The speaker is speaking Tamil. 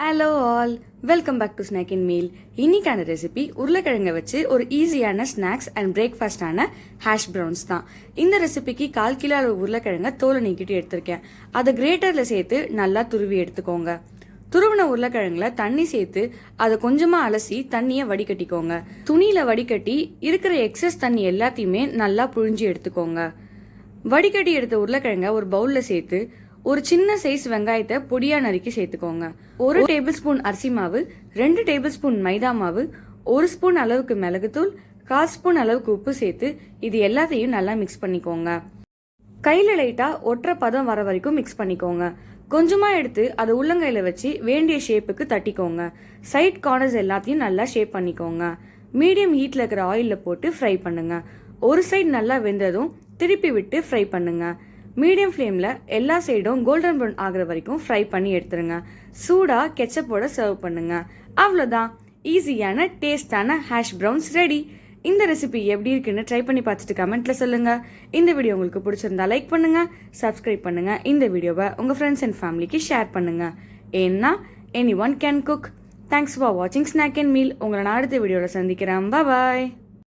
Hello all, welcome back to snack and meal. இன்னைக்கான ரெசிபி உருளைக்கிழங்கை வச்சு ஒரு ஈஸியான ஸ்நாக்ஸ் அண்ட் பிரேக்ஃபாஸ்டான ஹேஷ் ப்ரௌன்ஸ் தான். இந்த ரெசிபிக்கு 1/4 கிலோ அளவு உருளைக்கிழங்கை தோலை நீக்கிட்டு எடுத்திருக்கேன். அதை கிரேட்டரில் சேர்த்து நல்லா துருவி எடுத்துக்கோங்க. துருவின உருளைக்கிழங்குல தண்ணி சேர்த்து அதை கொஞ்சமாக அலசி தண்ணியை வடிகட்டிக்கோங்க. துணியில் வடிகட்டி இருக்கிற எக்ஸஸ் தண்ணி எல்லாத்தையுமே நல்லா புழிஞ்சு எடுத்துக்கோங்க. வடிகட்டி எடுத்த உருளைக்கிழங்கை ஒரு பவுலில் சேர்த்து ஒரு சின்ன சைஸ் வெங்காயத்தை பொடியா நறுக்கி சேர்த்துக்கோங்க. 1 டேபிள் ஸ்பூன் அரிசி மாவு, 2 டேபிள் ஸ்பூன் மைதா மாவு, 1 ஸ்பூன் அளவுக்கு மிளகுத்தூள், 1/4 ஸ்பூன் அளவுக்கு உப்பு சேர்த்து இது எல்லாத்தையும் நல்லா மிக்ஸ் பண்ணிக்கோங்க. கையில லைட்டா ஒற்றை பதம் வர வரைக்கும் மிக்ஸ் பண்ணிக்கோங்க. கொஞ்சமா எடுத்து அதை உள்ளங்கையில வச்சு வேண்டிய ஷேப்புக்கு தட்டிக்கோங்க. சைட் கார்னர்ஸ் எல்லாத்தையும் நல்லா ஷேப் பண்ணிக்கோங்க. மீடியம் ஹீட்ல இருக்கிற ஆயில்ல போட்டு ஃப்ரை பண்ணுங்க. ஒரு சைடு நல்லா வெந்ததும் திருப்பி விட்டு ஃப்ரை பண்ணுங்க. மீடியம் ஃப்ளேமில் எல்லா சைடும் கோல்டன் ப்ரௌன் ஆகிற வரைக்கும் ஃப்ரை பண்ணி எடுத்துருங்க. சூடாக கெச்சப்போட சர்வ் பண்ணுங்க. அவ்வளோதான், ஈஸியான டேஸ்டான ஹேஷ் ப்ரௌன்ஸ் ரெடி. இந்த ரெசிபி எப்படி இருக்குன்னு ட்ரை பண்ணி பார்த்துட்டு கமெண்ட்ல சொல்லுங்க. இந்த வீடியோ உங்களுக்கு பிடிச்சிருந்தா லைக் பண்ணுங்க, சப்ஸ்கிரைப் பண்ணுங்க. இந்த வீடியோவை உங்க ஃப்ரெண்ட்ஸ் அண்ட் ஃபேமிலிக்கு ஷேர் பண்ணுங்க. ஏன்னா any one can cook. Thanks for வாட்சிங் ஸ்நாக் அண்ட் மீல். உங்களை நான் அடுத்த வீடியோவில் சந்திக்கிறேன். பாய்.